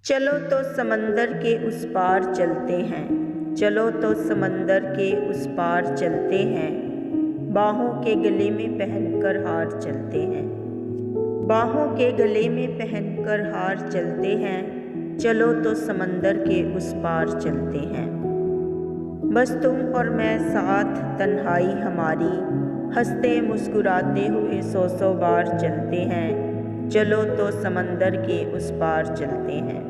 चलो तो समंदर के उस पार चलते हैं, चलो तो समंदर के उस पार चलते हैं। बाहों के गले में पहनकर हार चलते हैं, बाहों के गले में पहनकर हार चलते हैं। चलो तो समंदर के उस पार चलते हैं। बस तुम और मैं साथ, तन्हाई हमारी, हंसते मुस्कुराते हुए सौ बार चलते हैं। चलो तो समंदर के उस पार चलते हैं।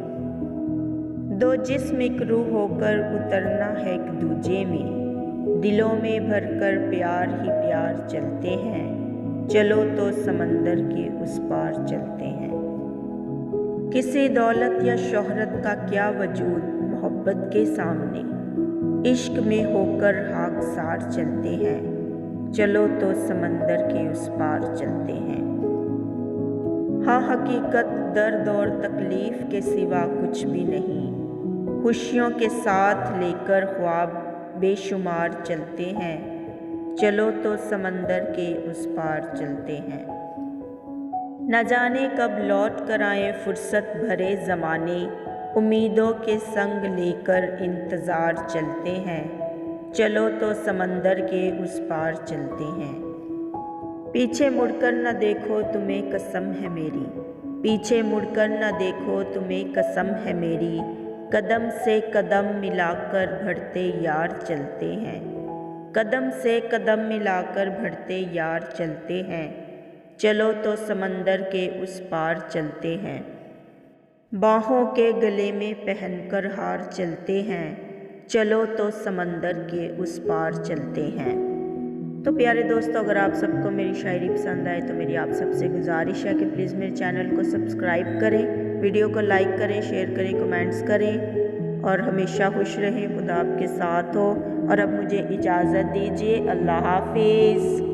दो जिस्म एक रूह होकर उतरना है एक दूजे में, दिलों में भरकर प्यार ही प्यार चलते हैं। चलो तो समंदर के उस पार चलते हैं। किसी दौलत या शोहरत का क्या वजूद मोहब्बत के सामने, इश्क में होकर खाकसार चलते हैं। चलो तो समंदर के उस पार चलते हैं। हाँ, हकीकत दर्द और तकलीफ के सिवा कुछ भी नहीं, खुशियों के साथ लेकर ख्वाब बेशुमार चलते हैं। चलो तो समंदर के उस पार चलते हैं। न जाने कब लौट कर आए फुर्सत भरे ज़माने, उम्मीदों के संग लेकर इंतज़ार चलते हैं। चलो तो समंदर के उस पार चलते हैं। पीछे मुड़कर न देखो तुम्हें कसम है मेरी, पीछे मुड़कर न देखो तुम्हें कसम है मेरी। कदम से कदम मिलाकर बढ़ते यार चलते हैं, कदम से कदम मिलाकर बढ़ते यार चलते हैं। चलो तो समंदर के उस पार चलते हैं। बाहों के गले में पहनकर हार चलते हैं। चलो तो समंदर के उस पार चलते हैं। तो प्यारे दोस्तों, अगर आप सबको मेरी शायरी पसंद आए तो मेरी आप सबसे गुजारिश है कि प्लीज़ मेरे चैनल को सब्सक्राइब करें, वीडियो को लाइक करें, शेयर करें, कमेंट्स करें और हमेशा खुश रहें। खुदा आपके साथ हो। और अब मुझे इजाज़त दीजिए। अल्लाह हाफिज़।